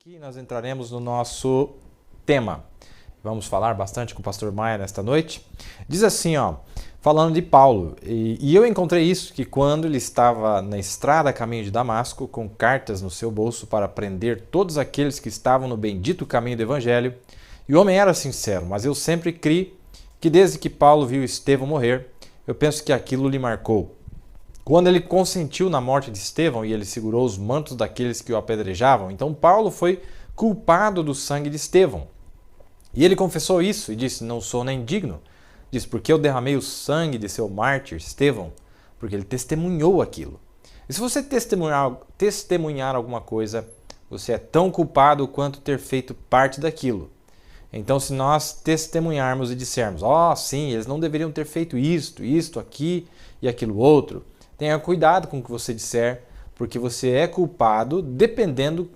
Aqui nós entraremos no nosso tema. Vamos falar bastante com o pastor Maia nesta noite. Diz assim, falando de Paulo, e eu encontrei isso, que quando ele estava na estrada a caminho de Damasco, com cartas no seu bolso para prender todos aqueles que estavam no bendito caminho do Evangelho, e o homem era sincero, mas eu sempre criei que desde que Paulo viu Estevão morrer, eu penso que aquilo lhe marcou. Quando ele consentiu na morte de Estevão e ele segurou os mantos daqueles que o apedrejavam, então Paulo foi culpado do sangue de Estevão. E ele confessou isso e disse, não sou nem digno. Diz, porque eu derramei o sangue de seu mártir, Estevão, porque ele testemunhou aquilo. E se você testemunhar alguma coisa, você é tão culpado quanto ter feito parte daquilo. Então, se nós testemunharmos e dissermos, sim, eles não deveriam ter feito isto, aqui e aquilo outro, tenha cuidado com o que você disser, porque você é culpado dependendo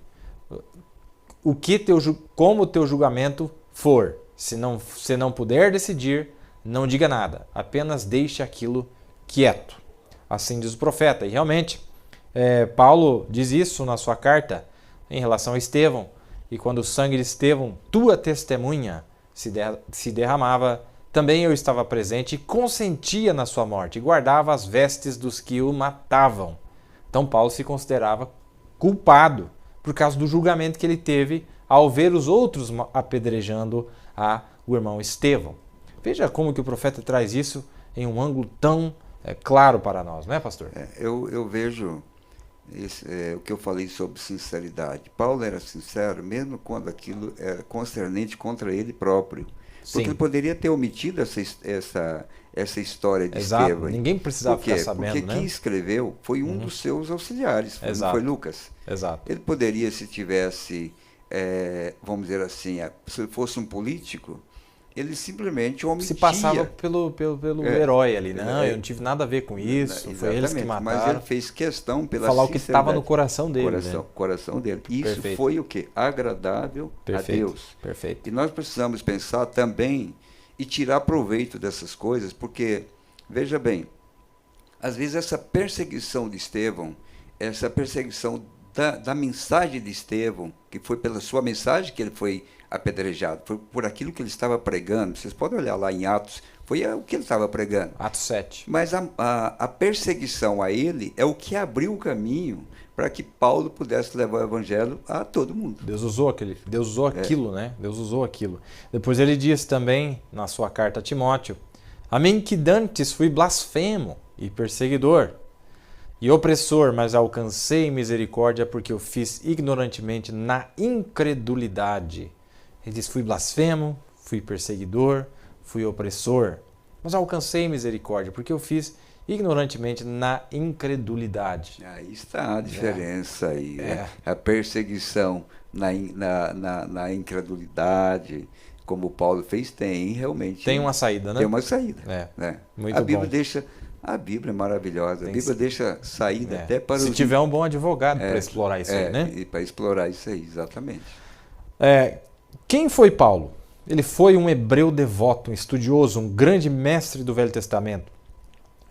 como o teu julgamento for. Se não puder decidir, não diga nada. Apenas deixe aquilo quieto. Assim diz o profeta. E realmente, Paulo diz isso na sua carta em relação a Estevão. E quando o sangue de Estevão, tua testemunha, se derramava, também eu estava presente e consentia na sua morte, e guardava as vestes dos que o matavam. Então Paulo se considerava culpado por causa do julgamento que ele teve ao ver os outros apedrejando o irmão Estevão. Veja como que o profeta traz isso em um ângulo tão claro para nós, não é, pastor? Eu vejo o que eu falei sobre sinceridade. Paulo era sincero mesmo quando aquilo era concernente contra ele próprio. Porque Sim. ele poderia ter omitido essa história de Exato. Estevão. Ninguém precisava ficar sabendo, Porque né? quem escreveu foi um dos seus auxiliares, não foi Lucas. Exato. Ele poderia, se tivesse, vamos dizer assim, se fosse um político, ele simplesmente omitia. Se passava pelo herói ali. Não, eu não tive nada a ver com isso, foi eles que mataram. Mas ele fez questão pela falar o que estava no coração dele. Coração dele. Isso Perfeito. foi o quê? Agradável a Deus. Perfeito. E nós precisamos pensar também e tirar proveito dessas coisas, porque, veja bem, às vezes essa perseguição de Estevão, essa perseguição da mensagem de Estevão, que foi pela sua mensagem que ele foi apedrejado, foi por aquilo que ele estava pregando. Vocês podem olhar lá em Atos, foi o que ele estava pregando. Atos 7. Mas a perseguição a ele é o que abriu o caminho para que Paulo pudesse levar o evangelho a todo mundo. Deus usou aquilo, né? Deus usou aquilo. Depois ele diz também, na sua carta a Timóteo, a mim que dantes fui blasfemo e perseguidor e opressor, mas alcancei misericórdia porque eu fiz ignorantemente na incredulidade. Ele diz, fui blasfemo, fui perseguidor, fui opressor, mas alcancei misericórdia porque eu fiz ignorantemente na incredulidade. Aí está a diferença aí. A perseguição na incredulidade, como Paulo fez, realmente. Tem uma saída, né? Tem uma saída. Muito a Bíblia bom. A Bíblia é maravilhosa. A Bíblia deixa saída até para se tiver um bom advogado para explorar isso aí, né? E para explorar isso aí, exatamente. Quem foi Paulo? Ele foi um hebreu devoto, um estudioso, um grande mestre do Velho Testamento.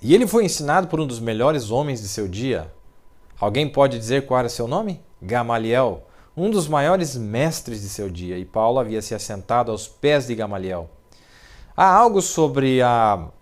E ele foi ensinado por um dos melhores homens de seu dia. Alguém pode dizer qual era seu nome? Gamaliel, um dos maiores mestres de seu dia. E Paulo havia se assentado aos pés de Gamaliel. Há algo sobre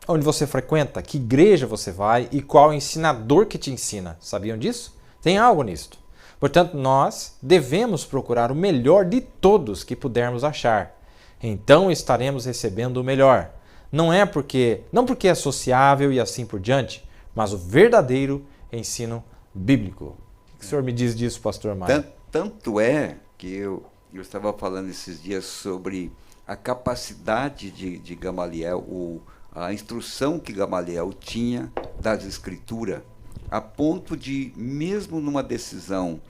onde você frequenta, que igreja você vai e qual ensinador que te ensina. Sabiam disso? Tem algo nisto. Portanto, nós devemos procurar o melhor de todos que pudermos achar. Então estaremos recebendo o melhor. Não porque é sociável e assim por diante, mas o verdadeiro ensino bíblico. O que o senhor me diz disso, pastor Maia? Tanto é que eu estava falando esses dias sobre a capacidade de Gamaliel, a instrução que Gamaliel tinha das Escrituras, a ponto de, mesmo numa decisão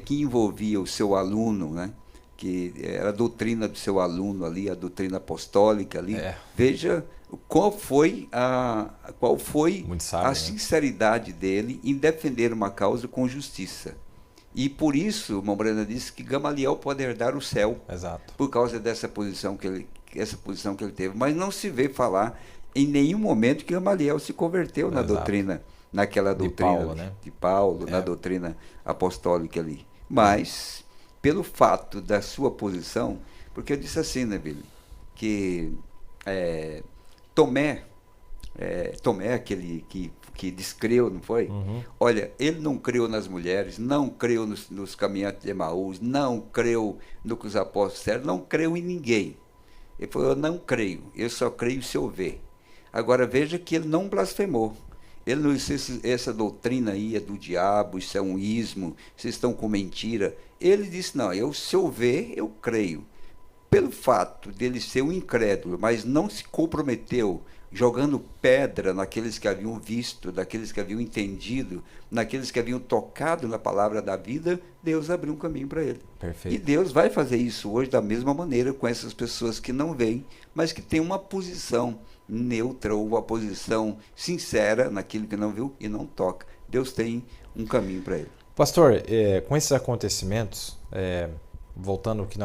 que envolvia o seu aluno, né, que era a doutrina do seu aluno ali, a doutrina apostólica ali, veja qual foi a sinceridade dele em defender uma causa com justiça. E por isso, irmão Brenda disse que Gamaliel pode herdar o céu. Exato. Por causa dessa posição que ele teve. Mas não se vê falar em nenhum momento que Gamaliel se converteu na doutrina, naquela doutrina Paulo, né? de Paulo, na doutrina apostólica ali. Mas pelo fato da sua posição, porque eu disse assim, né, Billy, que Tomé, aquele que descreu, não foi? Uhum. Olha, ele não creu nas mulheres, não creu nos caminhantes de Emaús, não creu no que os apóstolos disseram, não creu em ninguém. Ele falou, eu não creio, eu só creio se eu ver. Agora veja que ele não blasfemou. Ele não disse, essa doutrina aí é do diabo, isso é um ismo, vocês estão com mentira. Ele disse, não, se eu ver, eu creio. Pelo fato dele ser um incrédulo, mas não se comprometeu jogando pedra naqueles que haviam visto, naqueles que haviam entendido, naqueles que haviam tocado na palavra da vida, Deus abriu um caminho para ele. Perfeito. E Deus vai fazer isso hoje da mesma maneira com essas pessoas que não veem, mas que têm uma posição neutra ou uma posição sincera naquilo que não viu e não toca. Deus tem um caminho para ele. Pastor, com esses acontecimentos, voltando que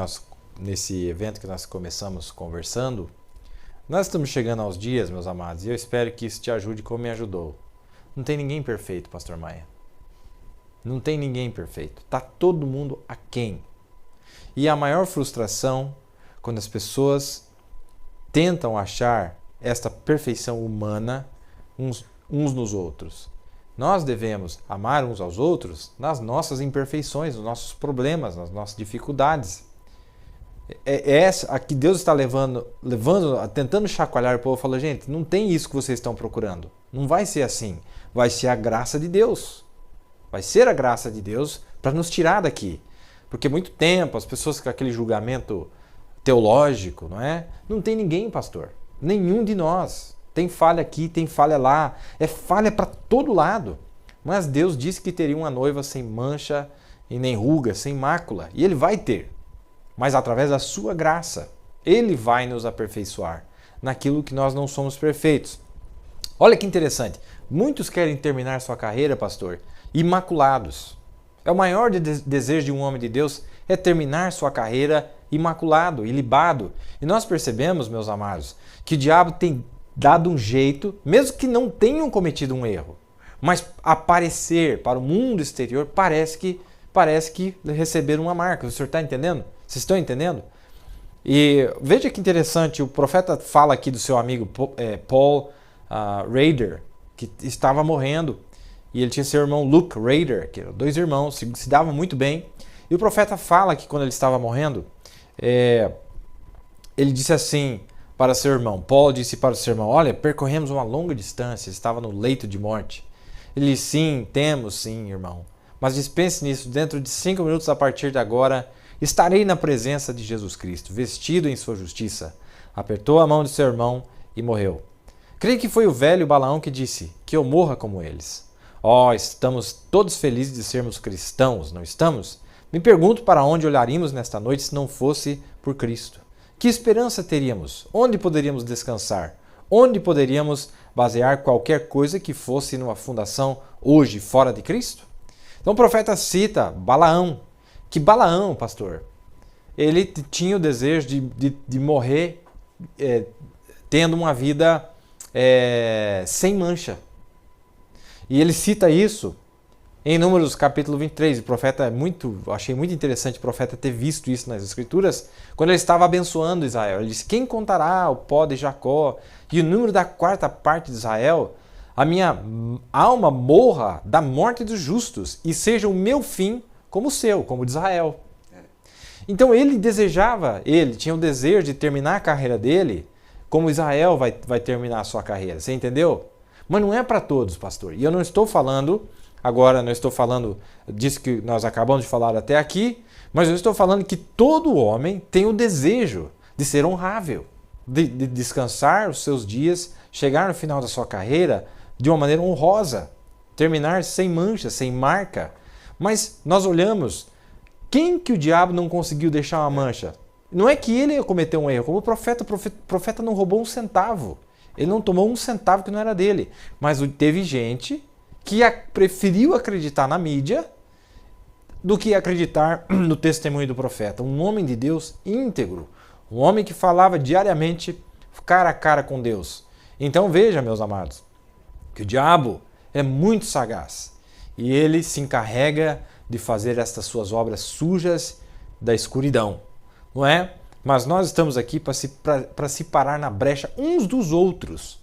nesse evento que nós começamos conversando, nós estamos chegando aos dias, meus amados, e eu espero que isso te ajude como me ajudou. Não tem ninguém perfeito, Pastor Maia. Não tem ninguém perfeito. Está todo mundo aquém. E a maior frustração, quando as pessoas tentam achar esta perfeição humana uns nos outros. Nós devemos amar uns aos outros nas nossas imperfeições, nos nossos problemas, nas nossas dificuldades. Essa a que Deus está levando, tentando chacoalhar o povo, falou, gente, não tem isso que vocês estão procurando. Não vai ser assim. Vai ser a graça de Deus. Vai ser a graça de Deus para nos tirar daqui. Porque muito tempo as pessoas com aquele julgamento teológico, não é? Não tem ninguém, pastor. Nenhum de nós. Tem falha aqui, tem falha lá. É falha para todo lado. Mas Deus disse que teria uma noiva sem mancha e nem ruga, sem mácula. E Ele vai ter. Mas através da sua graça, Ele vai nos aperfeiçoar naquilo que nós não somos perfeitos. Olha que interessante. Muitos querem terminar sua carreira, pastor, imaculados. É o maior desejo de um homem de Deus é terminar sua carreira imaculado, ilibado. E nós percebemos, meus amados, que o diabo tem dado um jeito, mesmo que não tenham cometido um erro, mas aparecer para o mundo exterior parece que receberam uma marca. O senhor está entendendo? Vocês estão entendendo? E veja que interessante, o profeta fala aqui do seu amigo Paul Rader, que estava morrendo. E ele tinha seu irmão Luke Rader, que eram dois irmãos, se davam muito bem. E o profeta fala que quando ele estava morrendo, ele disse assim para seu irmão, Paul disse para o seu irmão, olha, percorremos uma longa distância, estava no leito de morte. Ele disse, sim, temos sim, irmão. Mas dispense nisso, dentro de 5 minutos a partir de agora, estarei na presença de Jesus Cristo, vestido em sua justiça. Apertou a mão de seu irmão e morreu. Creio que foi o velho Balaão que disse, que eu morra como eles. Estamos todos felizes de sermos cristãos, não estamos? Me pergunto para onde olharíamos nesta noite se não fosse por Cristo. Que esperança teríamos? Onde poderíamos descansar? Onde poderíamos basear qualquer coisa que fosse numa fundação hoje fora de Cristo? Então o profeta cita Balaão. Que Balaão, pastor, ele tinha o desejo de morrer tendo uma vida sem mancha. E ele cita isso em Números capítulo 23. O profeta achei muito interessante o profeta ter visto isso nas Escrituras, quando ele estava abençoando Israel. Ele disse, quem contará o pó de Jacó e o número da 4ª parte de Israel? A minha alma morra da morte dos justos e seja o meu fim como o seu, como o de Israel. Então ele tinha o desejo de terminar a carreira dele como Israel vai terminar a sua carreira. Você entendeu? Mas não é para todos, pastor. E eu não estou falando disso que nós acabamos de falar até aqui, mas eu estou falando que todo homem tem o desejo de ser honrável, de descansar os seus dias, chegar no final da sua carreira de uma maneira honrosa, terminar sem mancha, sem marca. Mas nós olhamos, quem que o diabo não conseguiu deixar uma mancha? Não é que ele cometeu um erro, como o profeta não roubou um centavo. Ele não tomou um centavo que não era dele. Mas teve gente que preferiu acreditar na mídia do que acreditar no testemunho do profeta. Um homem de Deus íntegro. Um homem que falava diariamente cara a cara com Deus. Então veja, meus amados, que o diabo é muito sagaz. E ele se encarrega de fazer estas suas obras sujas da escuridão, não é? Mas nós estamos aqui para se parar na brecha uns dos outros,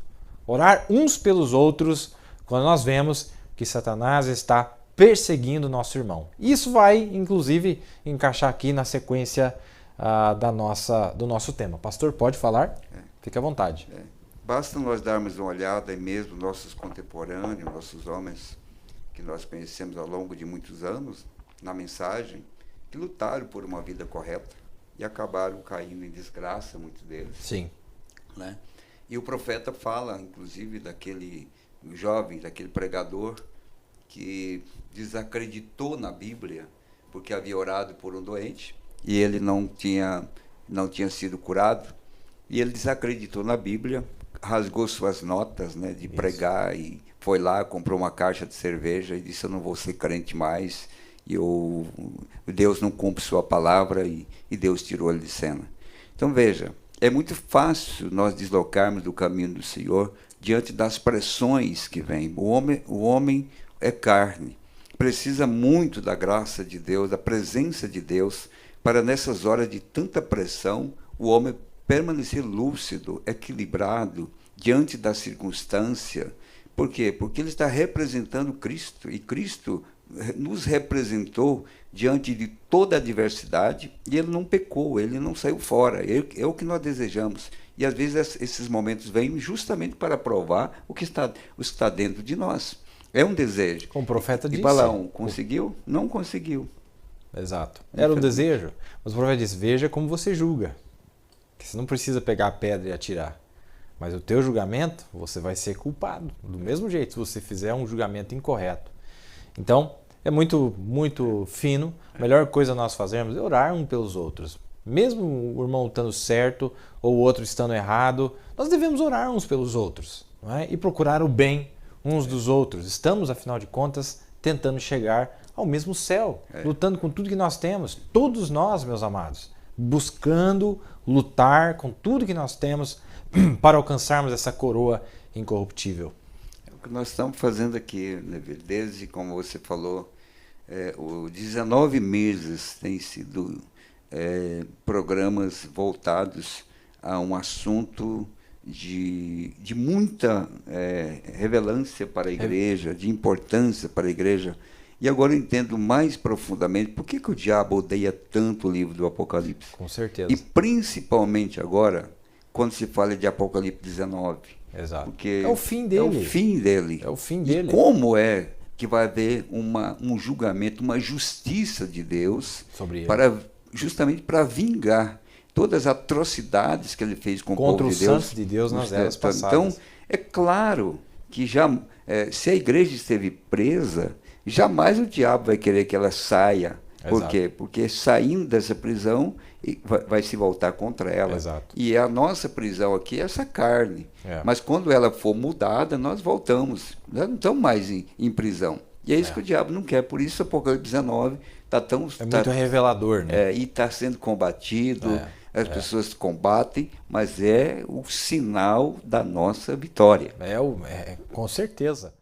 orar uns pelos outros, quando nós vemos que Satanás está perseguindo nosso irmão. Isso vai, inclusive, encaixar aqui na sequência do nosso tema. Pastor, pode falar? Fique à vontade. Basta nós darmos uma olhada e mesmo nossos contemporâneos, nossos homens que nós conhecemos ao longo de muitos anos, na mensagem, que lutaram por uma vida correta e acabaram caindo em desgraça, muitos deles. Sim. Né? E o profeta fala, inclusive, daquele jovem, daquele pregador que desacreditou na Bíblia porque havia orado por um doente e ele não tinha sido curado, e ele desacreditou na Bíblia, rasgou suas notas, né, de pregar, e foi lá, comprou uma caixa de cerveja e disse: eu não vou ser crente mais, Deus não cumpre sua palavra, e Deus tirou ele de cena. Então veja, é muito fácil nós deslocarmos do caminho do Senhor diante das pressões que vêm. O homem é carne, precisa muito da graça de Deus, da presença de Deus, para nessas horas de tanta pressão, o homem permanecer lúcido, equilibrado, diante da circunstância. Por quê? Porque ele está representando Cristo, e Cristo nos representou diante de toda a adversidade, e ele não pecou, ele não saiu fora, é o que nós desejamos. E às vezes esses momentos vêm justamente para provar o que está dentro de nós. É um desejo. Como o profeta disse. E Balaão conseguiu? Não conseguiu. Exato. Era um desejo, mas o profeta disse: veja como você julga. Que você não precisa pegar a pedra e atirar. Mas o teu julgamento, você vai ser culpado. Do mesmo jeito, se você fizer um julgamento incorreto. Então, é muito, muito fino. A melhor coisa nós fazermos é orar um pelos outros. Mesmo o irmão estando certo ou o outro estando errado, nós devemos orar uns pelos outros, não é? E procurar o bem uns dos outros. Estamos, afinal de contas, tentando chegar ao mesmo céu, lutando com tudo que nós temos. Todos nós, meus amados, buscando lutar com tudo que nós temos para alcançarmos essa coroa incorruptível. É o que nós estamos fazendo aqui, né? Desde, como você falou, 19 meses tem sido programas voltados a um assunto de muita relevância para a igreja, de importância para a igreja. E agora eu entendo mais profundamente por que o diabo odeia tanto o livro do Apocalipse. Com certeza. E principalmente agora, quando se fala de Apocalipse 19. Exato. Porque é o fim dele. É o fim dele. É o fim dele. E como é que vai haver um julgamento, uma justiça de Deus sobre ele, justamente para vingar todas as atrocidades que ele fez com o povo de Deus. Contra os santos de Deus nas eras passadas. Então, é claro que se a igreja esteve presa, jamais o diabo vai querer que ela saia. Por Exato. quê? Porque saindo dessa prisão, vai se voltar contra ela. Exato. E a nossa prisão aqui é essa carne. Mas quando ela for mudada, nós voltamos. Nós não estamos mais em prisão. E é isso que o diabo não quer. Por isso, o Apocalipse 19 está tão... muito revelador, né? E está sendo combatido. As pessoas combatem, mas é o sinal da nossa vitória. Com certeza.